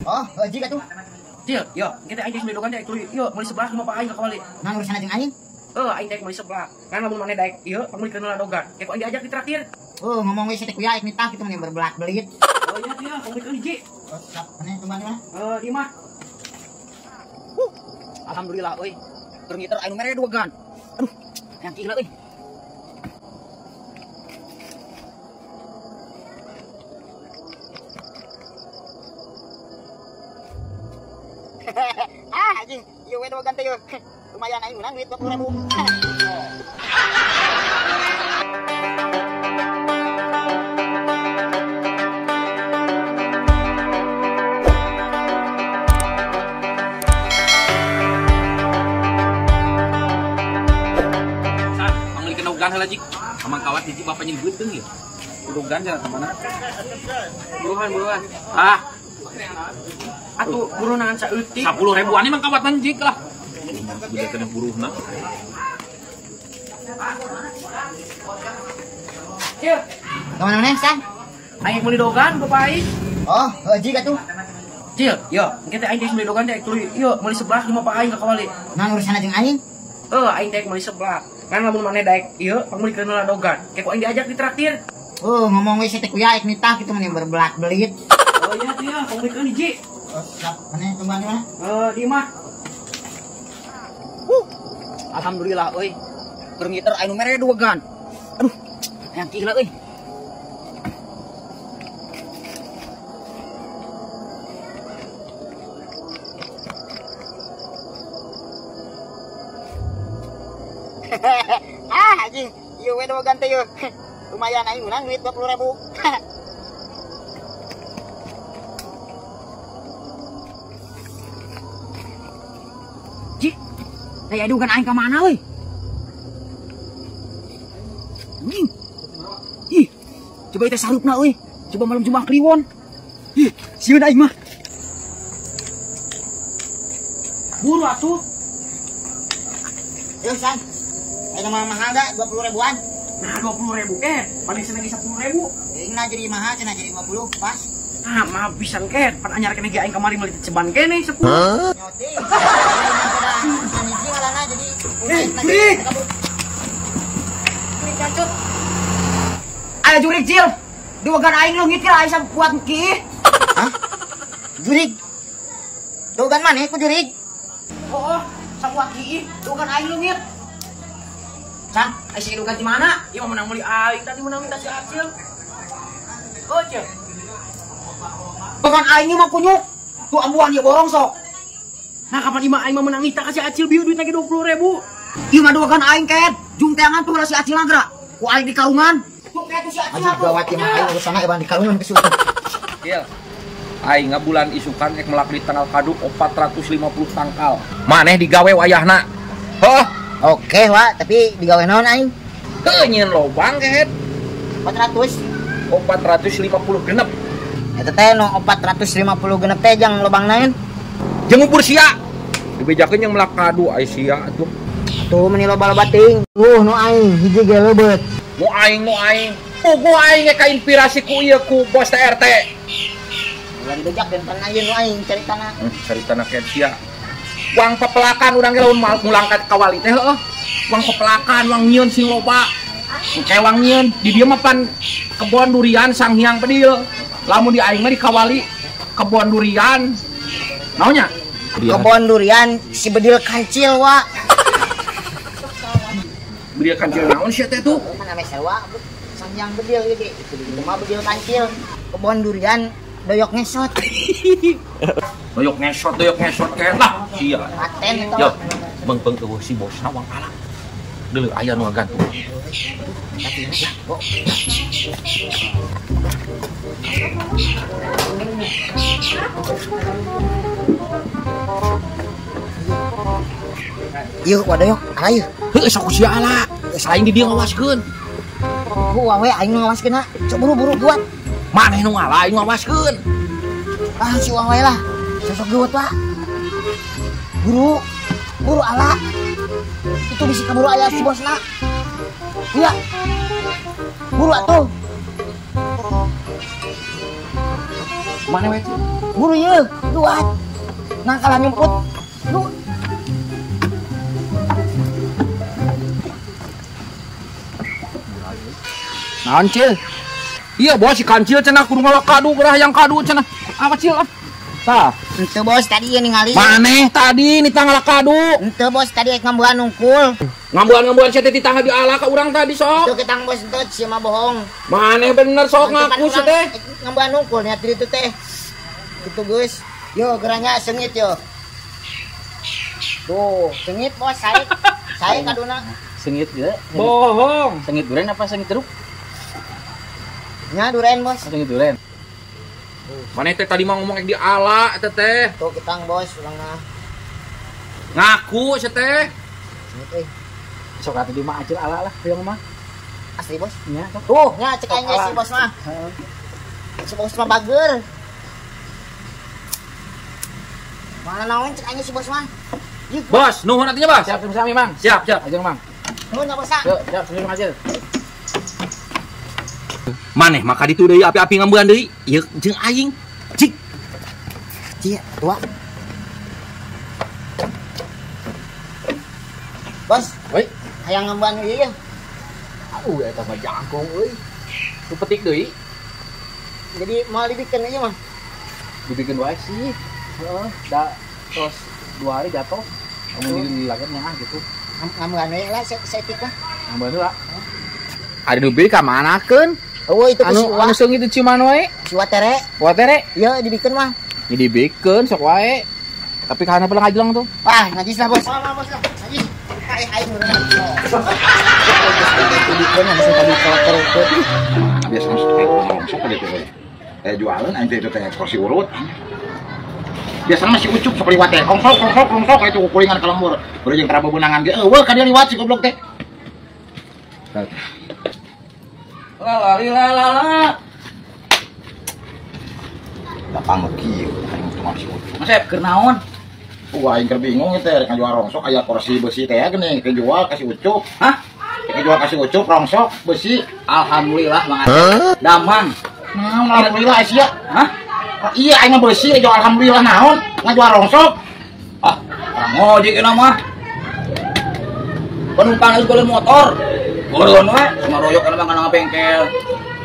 Oh, jika tuh. Cil, yo, kita aing beli dogan deh, yuk, mau di sebelah cuma pak aing ka kawali. Nah, urusan aja aing. Aing dek mau di sebelah. Kan lamun mana daek, ieu, pamuli kenal dogan. Kayak aing diajak di traktir. Oh, ngomong we setek kuya nitah kitu mah berbelat-belit. Oh iya, iya, pamuli kenal hiji. Oh, siap. Mana kemana mana? Di mah. Alhamdulillah euy. Keur ngiter anu mere dogan. Aduh, yang gila euy. Anjing, ieu we dogan teh yeuh. Lumayan aing menang duit 20.000. Dogan heula cik, amang kawat hiji bapaknya beuteung ya. Dogan jalan ke mana? Buruhan. Ah. Atuh burunan saeutik. 10.000-an emang kawatan jik lah. Udah kena buruhna. Cil. Kemana mana, San? Aing beli dogan ke Pak Aing. Oh, jika tuh. Cil, yo, kita aing beli dogan deh, yuk, mau di sebelah cuma pak aing ka kawali. Nah, urusan aja aing. Aing dek mau di sebelah. Kan lamun mana daek, ieu, pamuli kenal dogan. Kayak aing diajak di traktir. Oh, ngomong we setek kuya nitah kitu mah berbelat-belit. Oh iya, iya, pamuli kenal hiji. Oh, siap. Mana kemana mana? Di mah. Alhamdulillah euy. Keur ngiter anu mere dogan. Aduh, yang gila euy. Anjing, ieu we dogan teh yeuh. Lumayan aing menang duit 20.000. Ji, aya dogan aing ka mana euy? Ih, coba kita sarupna euy. Coba malam Jumat Kliwon. Ih, sieun aing mah. Buru atuh. Yuk, San. Ayo mahal dah 20.000-an. Nah, 20.000 paling seneng 10.000. Ini jadi mahal, cenah jadi 50 pas. Ah, mah pisan pan anyar kene ge aing kamari meuli ceban kene 10. Nyoti. Ini ngalana jadi jurig. Ini cacut. Ada jurig, Cil. Dogan aing leungit kira aing buat ki. Hah? Jurig. Dogan mana ku jurig? Oh, sabuat ki. Dogan aing leungit. San, aing sih dogan di mana? Ieu mah menang meuli aing tadi menang minta si Acil. Oh, Cil. Dogan aing mah kunyuk. Tuh ambuan ieu borong sok. Nah, kapan imah aing mah menang minta ka si Acil bieu duit lagi 20.000. Ieu mah dogan aing ket. Jungteangan tuh si Acil agra. Ku aing di kalungan. Tuh kayak si Acil. Aduh gawat mah aing urusana eban di kalungan kesulitan. Cil. Aing bulan isukan ek melak di tanggal kaduk 450 tangkal. Maneh digawe wayahna. Heuh. Oke, Wak, tapi digawe naon aing? Heuh nyeun lobang ket. 400. 450 genep. Eta teh no 450 genep teh jang lobang naon? Jeung ubur sia. Dibejakeun yang melak kadu ai sia atuh. Tuh meni loba-loba ting. No aing hiji ge leubeut. Nu aing. Pugu aing ka inspirasi ku ieu ku bos TRT. Ulah dibejak dan pernah ieu nu aing caritana. Caritana ket sia. Uang pepelakan urang ge lamun mulangkat kawali teh heuh. Uang pepelakan, uang nyieun sing loba. Kayak uang nyieun di dieu mah pan kebon durian Sanghyang Bedil. Lamun di aing mah di kawali kebon durian. Naonnya? Kebon durian si Bedil Kancil, Wak. Bedil Kancil naon sia teh tuh? Mana ame sewa Sanghyang Bedil ieu ge. Itu mah Bedil Kancil. Kebon durian doyok ngesot. Doyok ngesot kayak lah. Iya. Paten itu. Yo, beng eueuh si bosna uang palak. Deuleu aya nu gantung. Ya, kok. Yuk, wadoyok, ala yuk. Heuh sok sia ala. Aing di dieu ngawaskeun. Gua we aing ngawaskeun. Sok buru-buru buat. Maneh nu ngalah aing ngawaskeun. Ah, si uang we lah. Sosok gewet, Pak. Buru ala. Itu bisa keburu ayah si bosna. Iya. Buru atuh. Mana we? Buru ye, duat. Nah kalah nyumput. Lu Naon Cil? Iya bos si kancil cenah kudu ngalak kadu gerah yang kadu cenah. Apa Cil? Tah. ente bos tadi ye ningali. Maneh tadi nih tanggal kadu. Ente bos tadi ngambuan nungkul. Ngambuan-ngambuan saya teh tanggal di ala ka urang tadi sok. Itu ketang bos ente sia mah bohong. Maneh bener sok ngaku sih teh. Ngambuan nungkul nya tadi itu teh. Itu guys. Yo geranya sengit yo. Tuh, sengit bos saya. Saya kaduna. Sengit ya? Bohong. Sengit duren apa sengit jeruk? Nya duren bos. Sengit duren. Maneh teh tadi mau ngomong di ala eta teh. Tuh ketang bos urangna. Ngaku sih teh. Sengit euy. Sok atuh di mah acil ala lah hoyong mah. Asli bos. Nya sok. Tuh, nya cek aing si bos mah. Si bos mah bager. Mana naon cek aing si bos mah. Bos, nuhun atunya bos. Siap sami Mang. Siap, siap. Ajeng Mang. Nuhun ya bos. Ah. Yuk, siap sami Acil. Maneh maka ditu deui api-api ngambuan deui. Ieu jeung aing. Cik. Cia, tua. Bos, Woi, hayang ngambuan ieu. aduh eta mah jangkung euy. Tu petik deui, Jadi mau dibikin ieu mah. dibikin wae sih. Heeh, da tos 2 hari jatuh. Kamu dilagaknya gitu. Ngambuan ieu lah setik mah. Nambah lah. Ada dubi ka manakeun? Oh, itu Anu seung itu ciuman wae. siwa tere. Watere. Ieu dibikin mah. Jadi bikin sok wae. Tapi kana pala ngajelang tuh. Wah, najis lah bos. Bos lah. Najis. Aing urang. Dibikin langsung tadi kalau Biasa sok tadi tuh. Jualan anjir itu teh kursi urut. Biasanya masih ucup sok liwat teh. Kongsok itu kulingan ke lembur. Udah jeung karabu benangan ge. Eueuh ka dia liwat si goblok teh. Lalala. Datang kieu aing teh masih ucup. Masep keur naon? Aing keur bingung teh rek ngajual rongsok aya kursi besi teh geuning kejual kasih ucup. Hah? Kejual kasih ucup rongsok besi. Alhamdulillah Bang Acil. Damang. Naon alhamdulillah sia. Hah? Iya aing mah besi jual alhamdulillah naon ngajual rongsok. Ah, orang ngojek enak mah. Penumpang itu golongan motor. Golongan we, sama royok enak mah kana bengkel.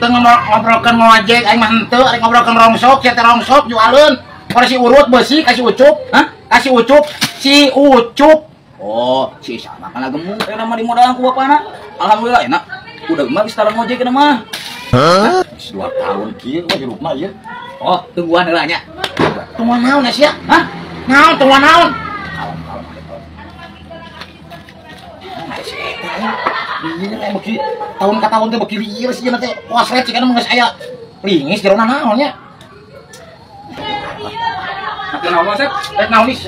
Teu ngobrolkeun ngojek aing mah henteu rek ngobrolkeun rongsok sia teh rongsok jualeun. Kursi urut besi kasih ucup. Hah? Kasih ucup si ucup. Oh, si sama kana gemuk enak mah di modalan ku bapana. Alhamdulillah enak. Udah mah bisa taruh ngojek enak mah. 2 tahun kieu mah hirup mah ieu. Oh, tungguan heula nya. Tungguan naon sia? Hah? Naon tungguan naon? Iya kayak beki tahun ka tahun teh beki lieur sih teh wasret sih kan geus aya ringis jerona naon nya. Tapi naon Sep? Naon nis?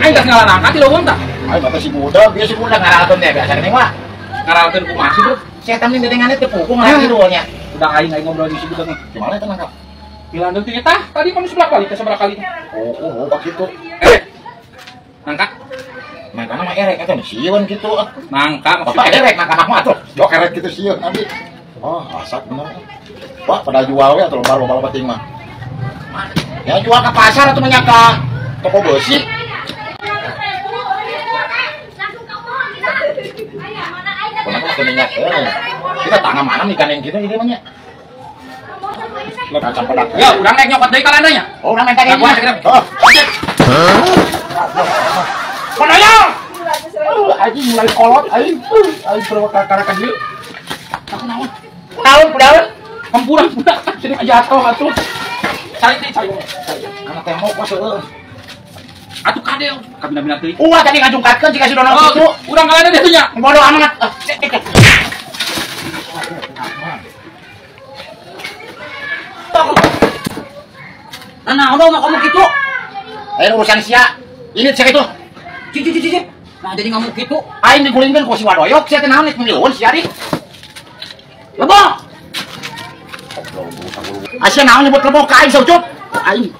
Aing geus ngalan angkat di leuweung tah. Ayo kata si budak, dia si budak ngaralkeun teh biasa geuning mah. Ngaralkeun kumaha sih, Bro? Saya temen dedengane teh pukung lagi dulunya. Udah aing ngobrol di situ teh. Gimana itu nangkap? Bilang deui kita, tadi kamu sebelah kali, sebelah kali. Oh, begitu. Nangka. Makanya mah erek eta sieun kitu. Nangka Bapak maksudnya. erek mah mah atuh. Jok erek kitu sieun nanti. Oh, asak bener. Wah, pada jual we atuh loba penting mah. Ya jual ke pasar atau banyak ke toko besi. Kenapa masih minyak? Kita tangan mana nih kan yang kita ini banyak. Kacang pedak. Ya, udah naik nyokot deui kalandanya. Oh, udah minta Gua ini. segera. Oh. Panaya. Aji mulai kolot, aji berapa kakak dia. Aku naon? Daun. Hampura-pura jadi jatuh atuh. Cari teh, cari. Anak tembok masuk. Atuh kadel, kabina-bina teuing. Ulah tadi ngajungkatkeun jika si Donald Oh, itu. urang kalana dia nya. Bodoh amat. Nah, udah mah kamu gitu. Ayo urusan sia. Ini cek itu. Cici. Nah, jadi kamu gitu. Aing digulingkeun ku si Wadoyok, sia teh naon nih miliun sia di. Lebok. Asia naon nyebut lebok ka aing saucup. Aing.